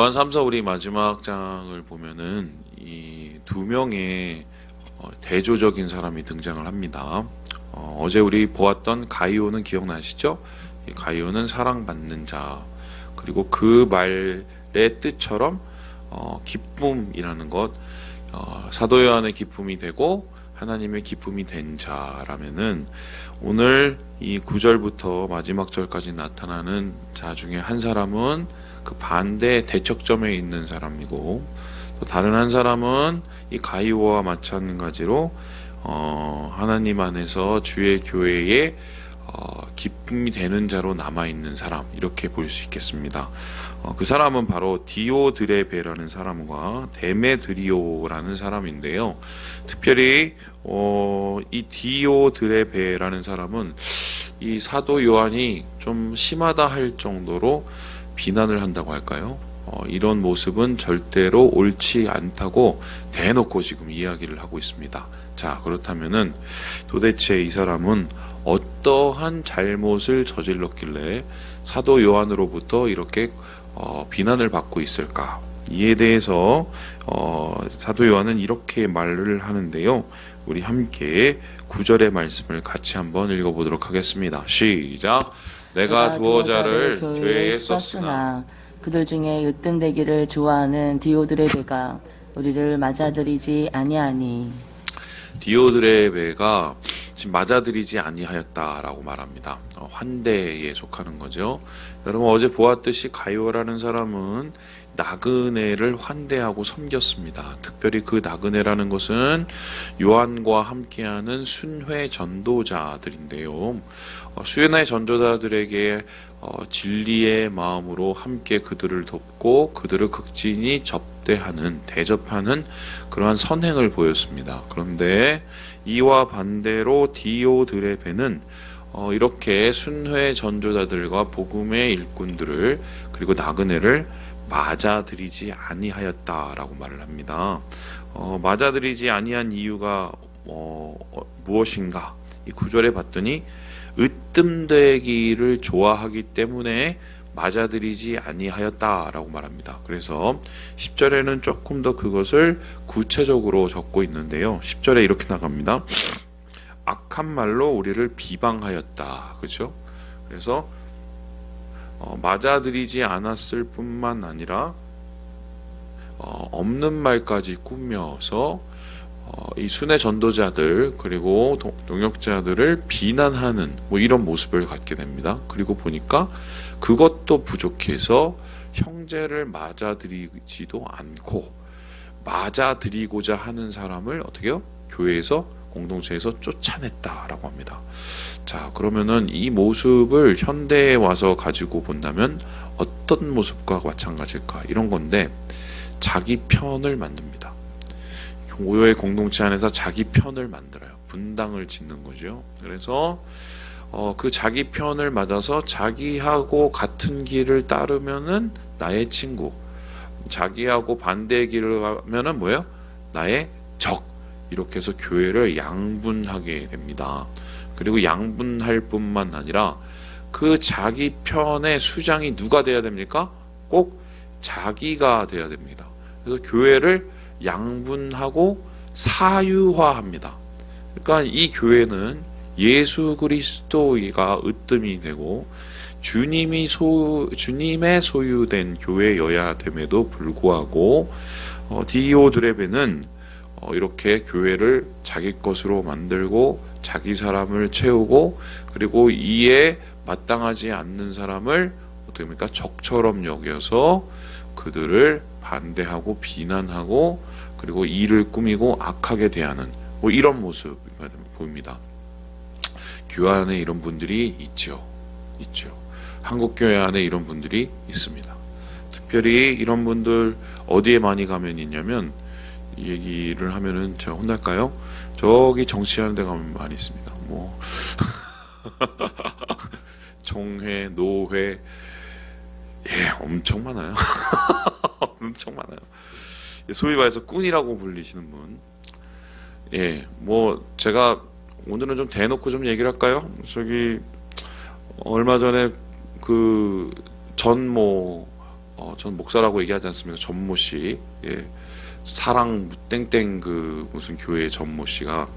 요한 3서 우리 마지막 장을 보면은 이 두 명의 대조적인 사람이 등장을 합니다. 어제 우리 보았던 가이오는 기억나시죠? 이 가이오는 사랑받는 자, 그리고 그 말의 뜻처럼 기쁨이라는 것, 사도 요한의 기쁨이 되고 하나님의 기쁨이 된 자라면은 오늘 이 9절부터 마지막 절까지 나타나는 자 중에 한 사람은 그 반대 대척점에 있는 사람이고, 또 다른 한 사람은 이 가이오와 마찬가지로 하나님 안에서 주의 교회에 기쁨이 되는 자로 남아있는 사람, 이렇게 볼 수 있겠습니다. 그 사람은 바로 디오드레베라는 사람과 데메드리오라는 사람인데요. 특별히 이 디오드레베라는 사람은 이 사도 요한이 좀 심하다 할 정도로 비난을 한다고 할까요? 이런 모습은 절대로 옳지 않다고 대놓고 지금 이야기를 하고 있습니다. 자, 그렇다면은 도대체 이 사람은 어떠한 잘못을 저질렀길래 사도 요한으로부터 이렇게 비난을 받고 있을까? 이에 대해서 사도 요한은 이렇게 말을 하는데요. 우리 함께 9절의 말씀을 같이 한번 읽어보도록 하겠습니다. 시작! 내가 두어 자를 교회에 썼으나 그들 중에 으뜸되기를 좋아하는 디오드레베가 우리를 맞아들이지 아니하니. 디오드레베가 지금 맞아들이지 아니하였다라고 말합니다. 환대에 속하는 거죠. 여러분, 어제 보았듯이 가이오라는 사람은 나그네를 환대하고 섬겼습니다. 특별히 그 나그네라는 것은 요한과 함께하는 순회 전도자들인데요. 순회 전도자들에게 진리의 마음으로 함께 그들을 돕고 그들을 극진히 대접하는 그러한 선행을 보였습니다. 그런데 이와 반대로 디오드레베는 이렇게 순회 전도자들과 복음의 일꾼들을, 그리고 나그네를 맞아들이지 아니하였다라고 말을 합니다. 맞아들이지 아니한 이유가 무엇인가? 이 9절에 봤더니 으뜸되기를 좋아하기 때문에 맞아들이지 아니하였다라고 말합니다. 그래서 10절에는 조금 더 그것을 구체적으로 적고 있는데요. 10절에 이렇게 나갑니다. 악한 말로 우리를 비방하였다. 그렇죠? 그래서 맞아들이지 않았을 뿐만 아니라 없는 말까지 꾸며서 이 순회 전도자들, 그리고 동역자들을 비난하는 이런 모습을 갖게 됩니다. 그리고 보니까 그것도 부족해서 형제를 맞아들이지도 않고 맞아들이고자 하는 사람을 어떻게요? 교회에서, 공동체에서 쫓아냈다라고 합니다. 자, 그러면은 이 모습을 현대에 와서 가지고 본다면 어떤 모습과 마찬가지일까? 이런 건데, 자기 편을 만듭니다. 교회 공동체 안에서 자기 편을 만들어요. 분당을 짓는 거죠. 그래서 그 자기 편을 맞아서 자기하고 같은 길을 따르면은 나의 친구, 자기하고 반대의 길을 가면은 뭐예요? 나의 적. 이렇게 해서 교회를 양분하게 됩니다. 그리고 양분할 뿐만 아니라 그 자기 편의 수장이 누가 돼야 됩니까? 꼭 자기가 돼야 됩니다. 그래서 교회를 양분하고 사유화합니다. 그러니까 이 교회는 예수 그리스도가 으뜸이 되고 주님의 소유된 교회여야 됨에도 불구하고 디오드레베는 이렇게 교회를 자기 것으로 만들고 자기 사람을 채우고, 그리고 이에 마땅하지 않는 사람을 어떻게 합니까? 적처럼 여겨서 그들을 반대하고 비난하고, 그리고 일을 꾸미고 악하게 대하는 이런 모습이 보입니다. 교회 안에 이런 분들이 있죠. 한국교회 안에 이런 분들이 있습니다. 특별히 이런 분들 어디에 많이 가면 있냐면, 이 얘기를 하면은 제가 혼날까요? 저기 정치하는 데 가면 많이 있습니다. 총회, 노회, 엄청 많아요. 엄청 많아요. 소위 말해서 꾼이라고 불리시는 분. 제가 오늘은 좀 대놓고 좀 얘기를 할까요? 저기 얼마 전에 그 전모 전 목사라고 얘기하지 않습니까? 전모 씨, 예, 사랑 땡땡 그 무슨 교회 전모 씨가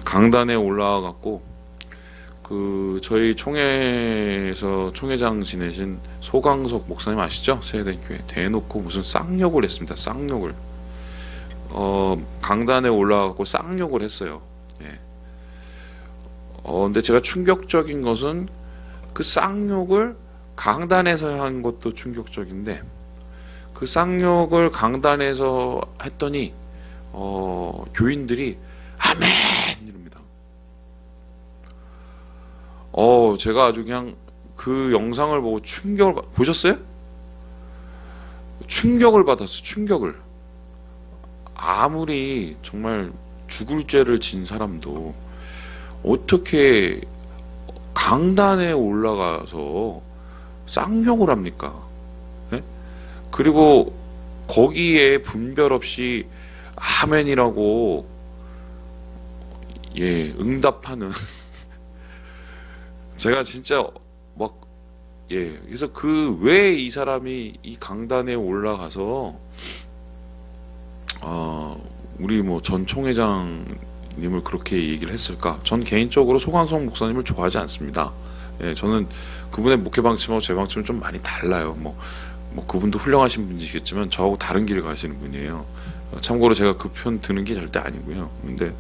강단에 올라와 갖고 그 저희 총회에서 총회장 지내신 소강석 목사님 아시죠? 세대교회 대놓고 무슨 쌍욕을 했습니다. 쌍욕을 강단에 올라와 갖고 쌍욕을 했어요. 예. 근데 제가 충격적인 것은 그 쌍욕을 강단에서 한 것도 충격적인데 그 쌍욕을 강단에서 했더니 교인들이 아멘 이럽니다. 제가 아주 그냥 그 영상을 보고 보셨어요? 충격을 받았어요. 충격을. 아무리 정말 죽을 죄를 진 사람도 어떻게 강단에 올라가서 쌍욕을 합니까? 네? 그리고 거기에 분별 없이 아멘이라고 예 응답하는 제가 진짜 막 예 그래서 그 왜 이 사람이 이 강단에 올라가서 우리 뭐 전 총회장님을 그렇게 얘기를 했을까? 전 개인적으로 소강석 목사님을 좋아하지 않습니다. 예, 저는 그분의 목회 방침하고 제 방침은 좀 많이 달라요. 뭐 그분도 훌륭하신 분이시겠지만 저하고 다른 길을 가시는 분이에요. 참고로 제가 그 편 드는 게 절대 아니고요. 근데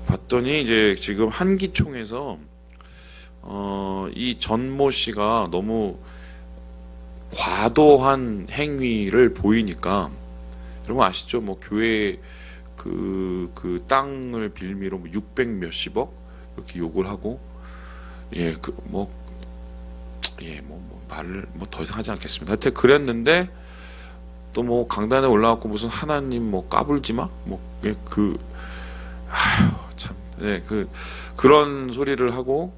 봤더니 이제 지금 한기총에서 이 전모 씨가 너무 과도한 행위를 보이니까 여러분 아시죠? 뭐 교회 그 땅을 빌미로 600 몇십억 이렇게 욕을 하고 말을 더 이상 하지 않겠습니다. 하여튼 그랬는데 또 뭐 강단에 올라왔고 무슨 하나님 뭐 까불지 마? 그런 소리를 하고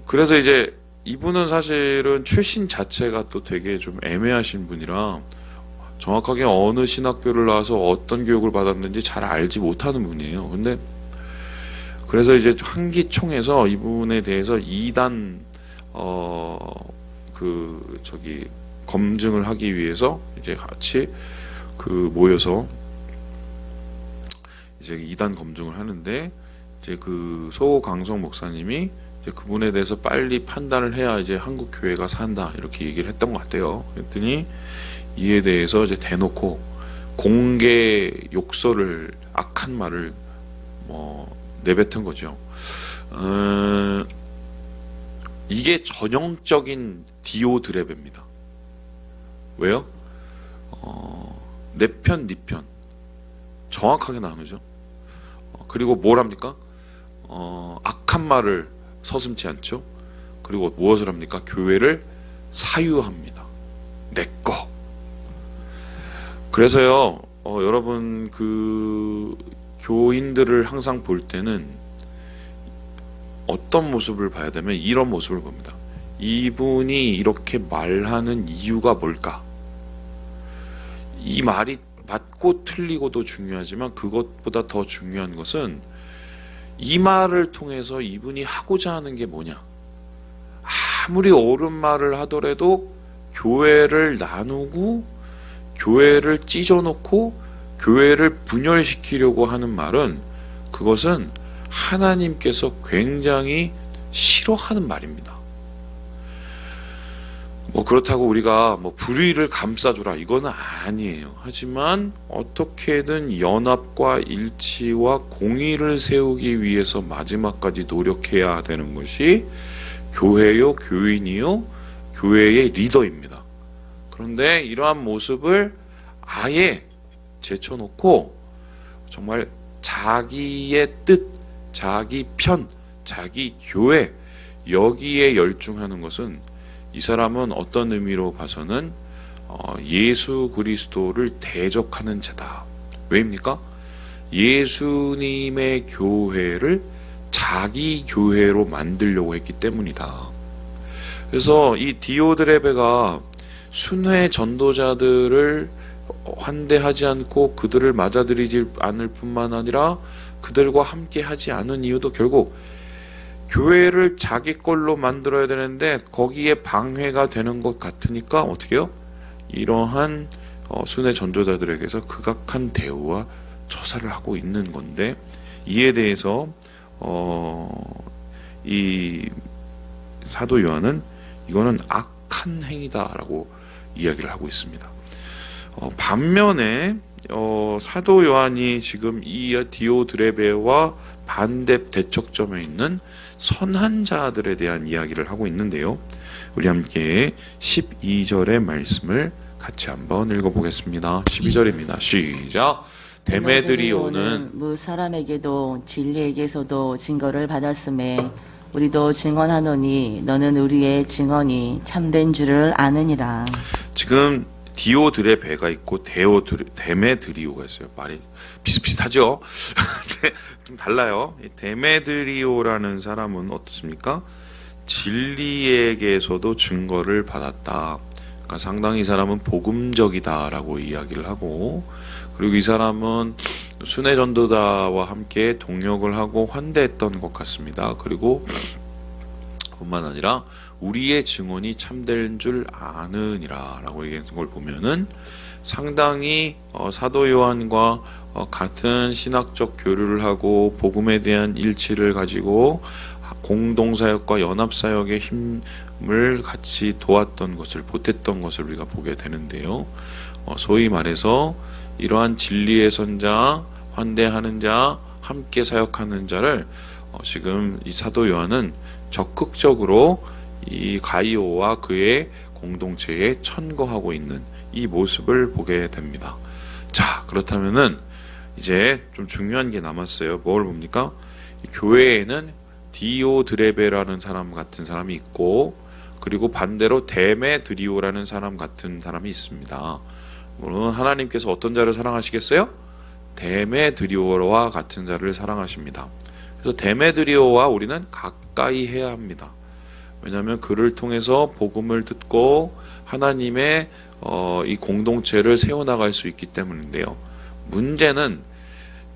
그래서 이제 이분은 사실은 출신 자체가 또 되게 좀 애매하신 분이라 정확하게 어느 신학교를 나와서 어떤 교육을 받았는지 잘 알지 못하는 분이에요. 근데 그래서 이제 한기총에서 이분에 대해서 2단 검증을 하기 위해서 이제 같이 모여서 이제 2단 검증을 하는데 이제 그 소강석 목사님이 이제 그분에 대해서 빨리 판단을 해야 이제 한국 교회가 산다 이렇게 얘기를 했던 것 같아요. 그랬더니 이에 대해서 이제 대놓고 공개 욕설을 악한 말을 내뱉은 거죠. 이게 전형적인 디오드레베입니다. 왜요? 내 편, 네 편 정확하게 나누죠. 그리고 뭘 합니까? 악한 말을 서슴지 않죠. 그리고 무엇을 합니까? 교회를 사유합니다. 내 거. 그래서요, 여러분 그 교인들을 항상 볼 때는 어떤 모습을 봐야 되면 이런 모습을 봅니다. 이분이 이렇게 말하는 이유가 뭘까? 이 말이 맞고 틀리고도 중요하지만 그것보다 더 중요한 것은 이 말을 통해서 이분이 하고자 하는 게 뭐냐? 아무리 옳은 말을 하더라도 교회를 나누고 교회를 찢어놓고 교회를 분열시키려고 하는 말은 그것은 하나님께서 굉장히 싫어하는 말입니다. 그렇다고 우리가 불의를 감싸줘라 이거는 아니에요. 하지만 어떻게든 연합과 일치와 공의를 세우기 위해서 마지막까지 노력해야 되는 것이 교회요, 교인이요, 교회의 리더입니다. 그런데 이러한 모습을 아예 제쳐놓고 정말 자기의 뜻, 자기 편, 자기 교회 여기에 열중하는 것은 이 사람은 어떤 의미로 봐서는 예수 그리스도를 대적하는 자다. 왜입니까? 예수님의 교회를 자기 교회로 만들려고 했기 때문이다. 그래서 이 디오드레베가 순회 전도자들을 환대하지 않고 그들을 맞아들이지 않을 뿐만 아니라 그들과 함께 하지 않은 이유도 결국 교회를 자기 걸로 만들어야 되는데 거기에 방해가 되는 것 같으니까 어떻게 해요? 이러한 순회 전도자들에게서 극악한 대우와 처사를 하고 있는 건데, 이에 대해서 이 사도 요한은 이거는 악한 행위다라고 이야기를 하고 있습니다. 반면에 사도 요한이 지금 이 디오드레베와 반대 대척점에 있는 선한 자들에 대한 이야기를 하고 있는데요. 우리 함께 12절의 말씀을 같이 한번 읽어보겠습니다. 12절입니다. 시작. 데메드리오는 무 사람에게도 진리에게서도 증거를 받았음에 우리도 증언하노니 너는 우리의 증언이 참된 줄을 아느니라. 지금 디오드레베가 있고 데메드리오가 있어요. 말이 비슷비슷하죠? 좀 달라요. 데메드리오라는 사람은 어떻습니까? 진리에게서도 증거를 받았다. 그러니까 상당히 이 사람은 복음적이다라고 이야기를 하고, 그리고 이 사람은 순회 전도자와 함께 동역을 하고 환대했던 것 같습니다. 그리고 뿐만 아니라 우리의 증언이 참된 줄 아느니라 라고 얘기한 걸 보면은 상당히 사도 요한과 같은 신학적 교류를 하고 복음에 대한 일치를 가지고 공동사역과 연합사역의 힘을 같이 도왔던 것을, 보탰던 것을 우리가 보게 되는데요. 소위 말해서 이러한 진리의 선자, 환대하는 자, 함께 사역하는 자를 지금 이 사도 요한은 적극적으로 이 가이오와 그의 공동체에 천거하고 있는 이 모습을 보게 됩니다. 자, 그렇다면은 이제 좀 중요한 게 남았어요. 뭘 봅니까? 이 교회에는 디오드레베라는 사람 같은 사람이 있고, 그리고 반대로 데메드리오라는 사람 같은 사람이 있습니다. 물론 하나님께서 어떤 자를 사랑하시겠어요? 데메드리오와 같은 자를 사랑하십니다. 그래서 데메드리오와 우리는 가까이 해야 합니다. 왜냐하면 그를 통해서 복음을 듣고 하나님의 이 공동체를 세워나갈 수 있기 때문인데요. 문제는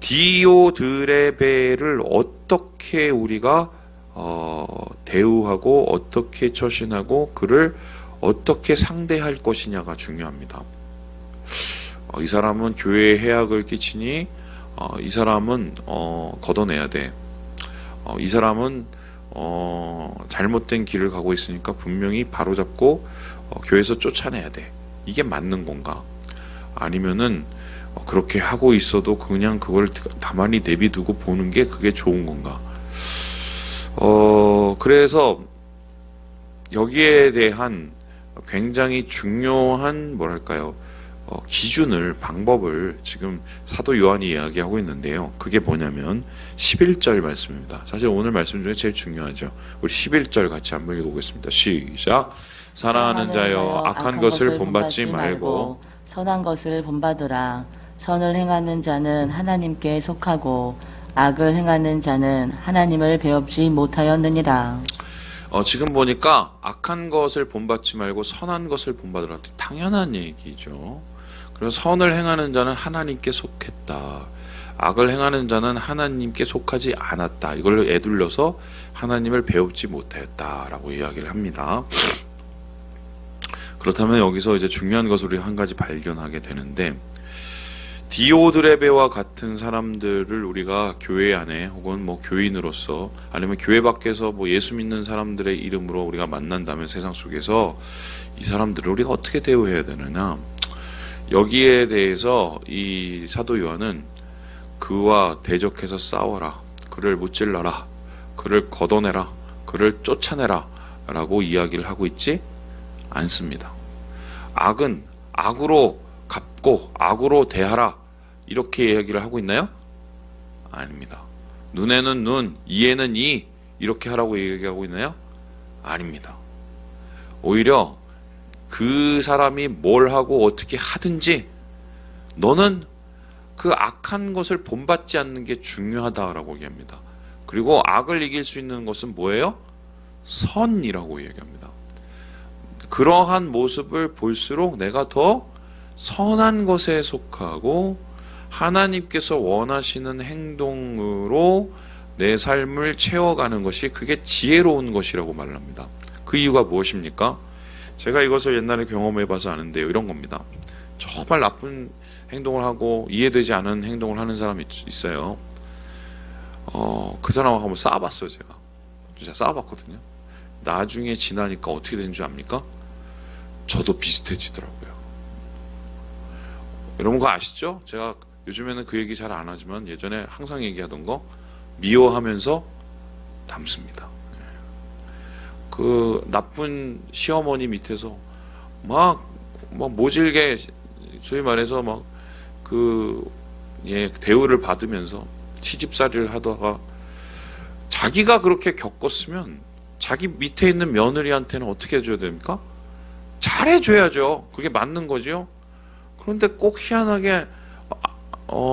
디오드레베를 어떻게 우리가 대우하고 어떻게 처신하고 그를 어떻게 상대할 것이냐가 중요합니다. 이 사람은 교회에 해악을 끼치니 이 사람은 걷어내야 돼. 이 사람은 잘못된 길을 가고 있으니까 분명히 바로잡고 교회에서 쫓아내야 돼. 이게 맞는 건가? 아니면은 그렇게 하고 있어도 그냥 그걸 가만히 내비두고 보는 게 그게 좋은 건가? 그래서 여기에 대한 굉장히 중요한 뭐랄까요? 기준을, 방법을 지금 사도 요한이 이야기하고 있는데요. 그게 뭐냐면 11절 말씀입니다. 사실 오늘 말씀 중에 제일 중요하죠. 우리 11절 같이 한번 읽어보겠습니다. 시작. 사랑하는 자여, 악한 것을 본받지 말고 선한 것을 본받으라. 선을 행하는 자는 하나님께 속하고 악을 행하는 자는 하나님을 배웁지 못하였느니라. 지금 보니까 악한 것을 본받지 말고 선한 것을 본받으라. 당연한 얘기죠. 그래서 선을 행하는 자는 하나님께 속했다. 악을 행하는 자는 하나님께 속하지 않았다. 이걸 애둘러서 하나님을 배웁지 못하였다라고 이야기를 합니다. 그렇다면 여기서 이제 중요한 것을 우리 한 가지 발견하게 되는데, 디오드레베와 같은 사람들을 우리가 교회 안에 혹은 뭐 교인으로서 아니면 교회 밖에서 뭐 예수 믿는 사람들의 이름으로 우리가 만난다면 세상 속에서 이 사람들을 우리가 어떻게 대우해야 되느냐, 여기에 대해서 이 사도 요한은 그와 대적해서 싸워라, 그를 무찔러라, 그를 걷어내라, 그를 쫓아내라 라고 이야기를 하고 있지 않습니다. 악은 악으로 갚고 악으로 대하라, 이렇게 이야기를 하고 있나요? 아닙니다. 눈에는 눈, 이에는 이, 이렇게 하라고 얘기하고 있나요? 아닙니다. 오히려 그 사람이 뭘 하고 어떻게 하든지 너는 그 악한 것을 본받지 않는 게 중요하다라고 얘기합니다. 그리고 악을 이길 수 있는 것은 뭐예요? 선이라고 얘기합니다. 그러한 모습을 볼수록 내가 더 선한 것에 속하고 하나님께서 원하시는 행동으로 내 삶을 채워가는 것이 그게 지혜로운 것이라고 말을 합니다. 그 이유가 무엇입니까? 제가 이것을 옛날에 경험해봐서 아는데요. 이런 겁니다. 정말 나쁜 행동을 하고 이해되지 않은 행동을 하는 사람이 있어요. 그 사람하고 한번 싸워봤어요. 제가 진짜 싸워봤거든요. 나중에 지나니까 어떻게 된 줄 압니까? 저도 비슷해지더라고요. 여러분 그거 아시죠? 제가 요즘에는 그 얘기 잘 안 하지만 예전에 항상 얘기하던 거 미워하면서 닮습니다. 그 나쁜 시어머니 밑에서 막 모질게 소위 말해서 대우를 받으면서 시집살이를 하다가 자기가 그렇게 겪었으면 자기 밑에 있는 며느리한테는 어떻게 해줘야 됩니까? 잘해줘야죠. 그게 맞는 거죠. 그런데 꼭 희한하게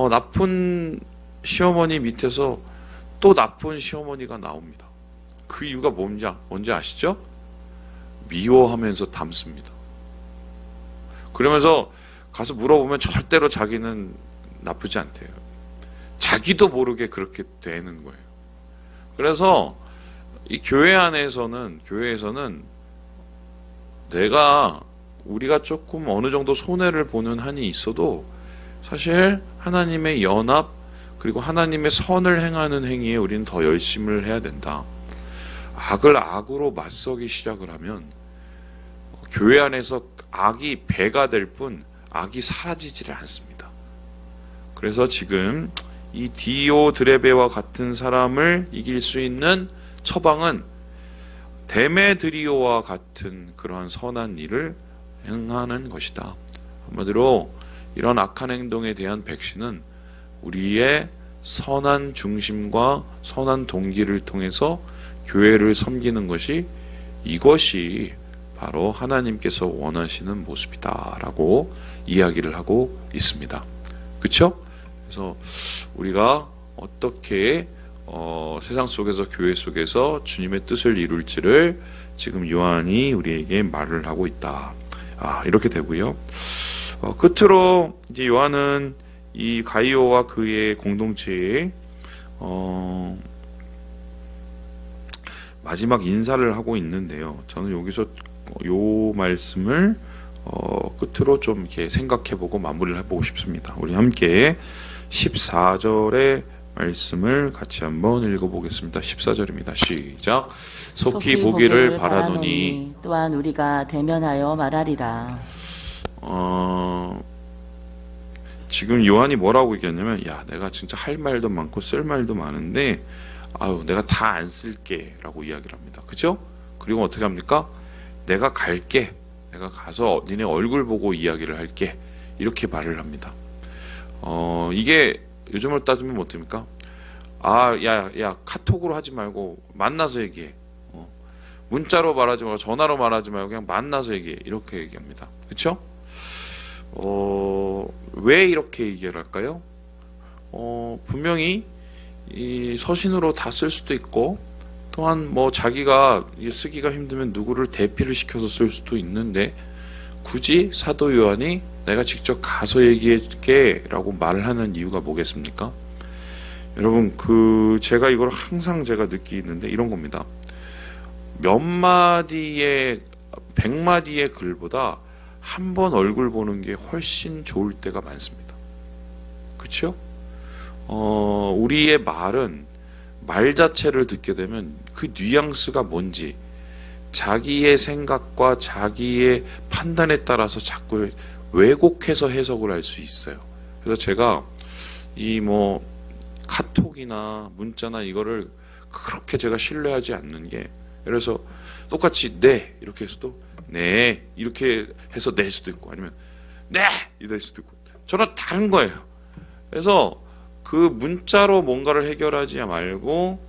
나쁜 시어머니 밑에서 또 나쁜 시어머니가 나옵니다. 그 이유가 뭔지 아시죠? 미워하면서 닮습니다. 그러면서 가서 물어보면 절대로 자기는 나쁘지 않대요. 자기도 모르게 그렇게 되는 거예요. 그래서 이 교회에서는 우리가 조금 어느 정도 손해를 보는 한이 있어도 사실 하나님의 연합 그리고 하나님의 선을 행하는 행위에 우리는 더 열심을 해야 된다. 악을 악으로 맞서기 시작을 하면 교회 안에서 악이 배가 될 뿐 악이 사라지지를 않습니다. 그래서 지금 이 디오드레베와 같은 사람을 이길 수 있는 처방은 데메드리오와 같은 그러한 선한 일을 행하는 것이다. 한마디로 이런 악한 행동에 대한 백신은 우리의 선한 중심과 선한 동기를 통해서 교회를 섬기는 것이 이것이 바로 하나님께서 원하시는 모습이다라고 이야기를 하고 있습니다. 그렇죠? 그래서 우리가 어떻게 세상 속에서 교회 속에서 주님의 뜻을 이룰지를 지금 요한이 우리에게 말을 하고 있다. 이렇게 되고요. 끝으로 이제 요한은 이 가이오와 그의 공동체에 마지막 인사를 하고 있는데요. 저는 여기서 요 말씀을 끝으로 좀 이렇게 생각해보고 마무리를 해보고 싶습니다. 우리 함께 14절의 말씀을 같이 한번 읽어보겠습니다. 14절입니다. 시작. 속히 보기를 바라노니 또한 우리가 대면하여 말하리라. 지금 요한이 뭐라고 얘기했냐면 내가 진짜 할 말도 많고 쓸 말도 많은데 내가 다 안 쓸게 라고 이야기를 합니다. 그죠? 그리고 어떻게 합니까? 내가 갈게. 내가 가서 니네 얼굴 보고 이야기를 할게. 이렇게 말을 합니다. 이게 요즘으로 따지면 뭐 됩니까? 카톡으로 하지 말고 만나서 얘기해. 문자로 말하지 말고 전화로 말하지 말고 그냥 만나서 얘기해. 이렇게 얘기합니다. 그쵸? 왜 이렇게 얘기를 할까요? 분명히 이 서신으로 다 쓸 수도 있고 또한 자기가 쓰기가 힘들면 누구를 대피를 시켜서 쓸 수도 있는데 굳이 사도 요한이 내가 직접 가서 얘기할게 라고 말을 하는 이유가 뭐겠습니까? 여러분 제가 이걸 항상 제가 느끼는데 이런 겁니다. 몇 마디의 100마디의 글보다 한 번 얼굴 보는 게 훨씬 좋을 때가 많습니다. 그렇죠? 우리의 말 자체를 듣게 되면 그 뉘앙스가 뭔지 자기의 생각과 자기의 판단에 따라서 자꾸 왜곡해서 해석을 할 수 있어요. 그래서 제가 카톡이나 문자나 이거를 그렇게 제가 신뢰하지 않는 게 예를 들어서 똑같이 네 이렇게 해서도 네 이렇게 해서 낼 수도 있고 아니면 네 이럴 수도 있고 저는 다른 거예요. 그래서 그 문자로 뭔가를 해결하지 말고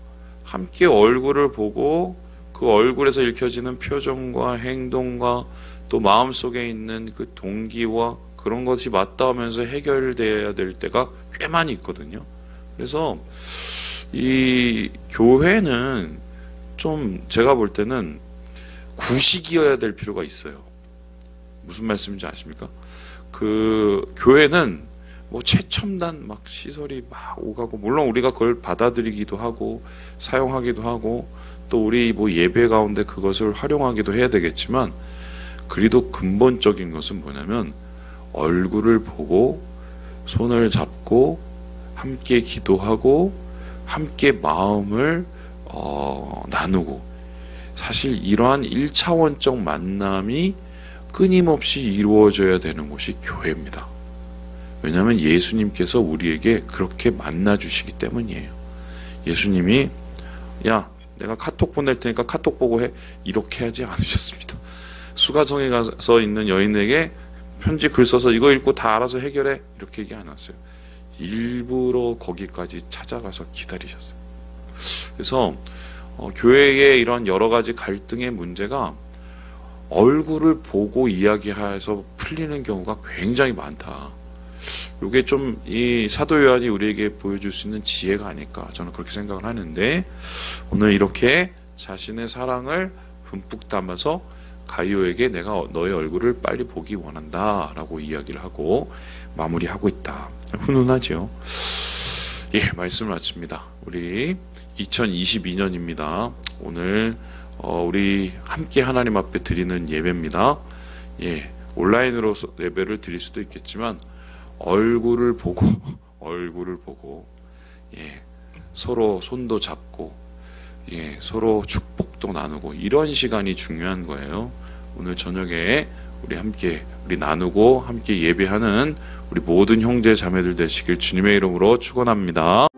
함께 얼굴을 보고 그 얼굴에서 읽혀지는 표정과 행동과 또 마음속에 있는 그 동기와 그런 것이 맞닿으면서 해결돼야 될 때가 꽤 많이 있거든요. 그래서 이 교회는 좀 제가 볼 때는 구식이어야 될 필요가 있어요. 무슨 말씀인지 아십니까? 그 교회는 뭐 최첨단 막 시설이 막 오가고, 물론 우리가 그걸 받아들이기도 하고 사용하기도 하고 또 우리 뭐 예배 가운데 그것을 활용하기도 해야 되겠지만, 그래도 근본적인 것은 뭐냐면 얼굴을 보고 손을 잡고 함께 기도하고 함께 마음을 나누고, 사실 이러한 1차원적 만남이 끊임없이 이루어져야 되는 곳이 교회입니다. 왜냐하면 예수님께서 우리에게 그렇게 만나 주시기 때문이에요. 예수님이 야, 내가 카톡 보낼 테니까 카톡 보고 해, 이렇게 하지 않으셨습니다. 수가성에 가서 있는 여인에게 편지 글 써서 이거 읽고 다 알아서 해결해, 이렇게 얘기 안 하셨어요. 일부러 거기까지 찾아가서 기다리셨어요. 그래서 교회의 이런 여러 가지 갈등의 문제가 얼굴을 보고 이야기해서 풀리는 경우가 굉장히 많다. 이게 좀 이 사도 요한이 우리에게 보여줄 수 있는 지혜가 아닐까, 저는 그렇게 생각을 하는데, 오늘 이렇게 자신의 사랑을 듬뿍 담아서 가이오에게 내가 너의 얼굴을 빨리 보기 원한다 라고 이야기를 하고 마무리하고 있다. 훈훈하죠. 예, 말씀을 마칩니다. 우리 2022년입니다. 오늘 우리 함께 하나님 앞에 드리는 예배입니다. 예, 온라인으로 예배를 드릴 수도 있겠지만 얼굴을 보고 예, 서로 손도 잡고, 예, 서로 축복도 나누고, 이런 시간이 중요한 거예요. 오늘 저녁에 우리 함께 나누고 함께 예배하는 우리 모든 형제 자매들 되시길 주님의 이름으로 축원합니다.